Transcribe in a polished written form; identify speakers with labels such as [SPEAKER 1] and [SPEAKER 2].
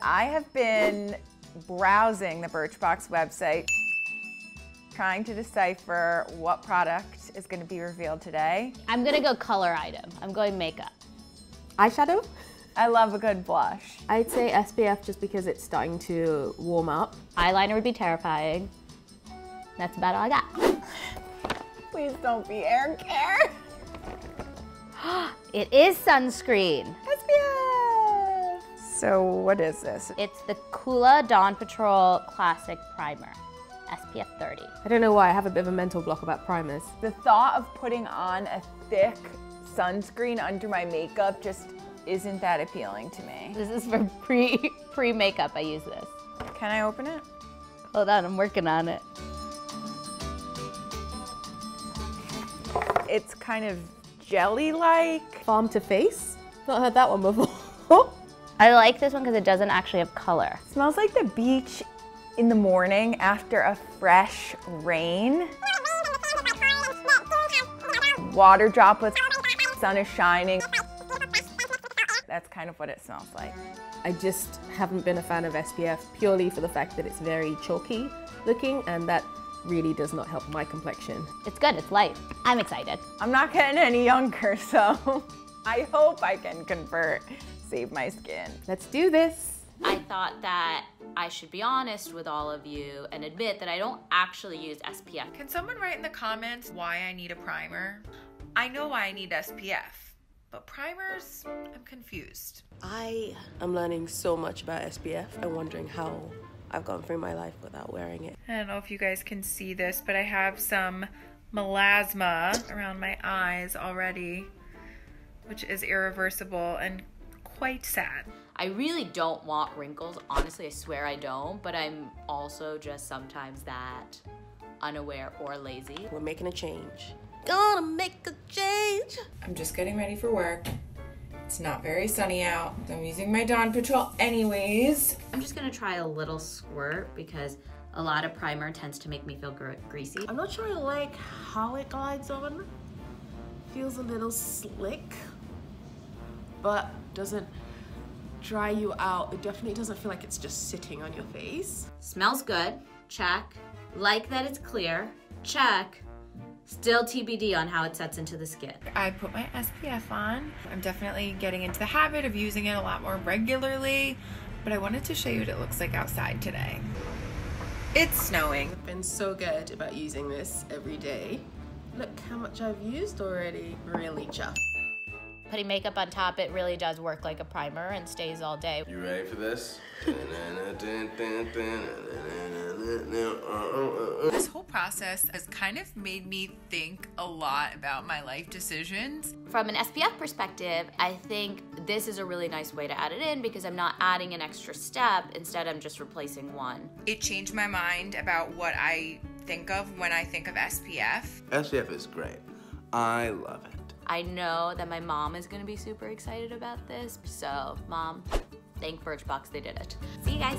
[SPEAKER 1] I have been browsing the Birchbox website, trying to decipher what product is going to be revealed today.
[SPEAKER 2] I'm gonna go color item. I'm going makeup.
[SPEAKER 3] Eyeshadow?
[SPEAKER 1] I love a good blush.
[SPEAKER 3] I'd say SPF just because it's starting to warm up.
[SPEAKER 2] Eyeliner would be terrifying. That's about all I got.
[SPEAKER 1] Please don't be hair care.
[SPEAKER 2] It is sunscreen.
[SPEAKER 1] SPF! So what is this?
[SPEAKER 2] It's the Coola Dawn Patrol Classic Primer, SPF 30.
[SPEAKER 3] I don't know why, I have a bit of a mental block about primers.
[SPEAKER 1] The thought of putting on a thick sunscreen under my makeup just isn't that appealing to me.
[SPEAKER 2] This is for pre-makeup, I use this.
[SPEAKER 1] Can I open it?
[SPEAKER 2] Hold on, I'm working on it.
[SPEAKER 1] It's kind of jelly-like.
[SPEAKER 3] Farm to face? Not heard that one before.
[SPEAKER 2] I like this one because it doesn't actually have color.
[SPEAKER 1] It smells like the beach in the morning after a fresh rain. Water droplets, sun is shining. That's kind of what it smells like.
[SPEAKER 3] I just haven't been a fan of SPF purely for the fact that it's very chalky looking, and that really does not help my complexion.
[SPEAKER 2] It's good, it's light. I'm excited.
[SPEAKER 1] I'm not getting any younger, so I hope I can convert, save my skin.
[SPEAKER 3] Let's do this.
[SPEAKER 2] I thought that I should be honest with all of you and admit that I don't actually use SPF.
[SPEAKER 1] Can someone write in the comments why I need a primer? I know why I need SPF, but primers, I'm confused.
[SPEAKER 4] I am learning so much about SPF and wondering how I've gone through my life without wearing it.
[SPEAKER 1] I don't know if you guys can see this, but I have some melasma around my eyes already, which is irreversible and quite sad.
[SPEAKER 2] I really don't want wrinkles. Honestly, I swear I don't, but I'm also just sometimes that unaware or lazy.
[SPEAKER 4] We're making a change. Gonna make a change.
[SPEAKER 1] I'm just getting ready for work. It's not very sunny out. I'm using my Dawn Patrol anyways.
[SPEAKER 2] I'm just gonna try a little squirt because a lot of primer tends to make me feel greasy.
[SPEAKER 4] I'm not sure I like how it glides on. Feels a little slick, but doesn't dry you out. It definitely doesn't feel like it's just sitting on your face.
[SPEAKER 2] Smells good, check. Like that it's clear, check. Still TBD on how it sets into the skin.
[SPEAKER 1] I put my SPF on. I'm definitely getting into the habit of using it a lot more regularly, but I wanted to show you what it looks like outside today. It's snowing.
[SPEAKER 4] I've been so good about using this every day. Look how much I've used already. Really chuffed.
[SPEAKER 2] Putting makeup on top, it really does work like a primer and stays all day.
[SPEAKER 5] You ready for this?
[SPEAKER 1] This whole process has kind of made me think a lot about my life decisions.
[SPEAKER 2] From an SPF perspective, I think this is a really nice way to add it in because I'm not adding an extra step. Instead, I'm just replacing one.
[SPEAKER 1] It changed my mind about what I think of when I think of SPF.
[SPEAKER 5] SPF is great. I love it.
[SPEAKER 2] I know that my mom is gonna be super excited about this. So, Mom, thank Birchbox, they did it. See you guys.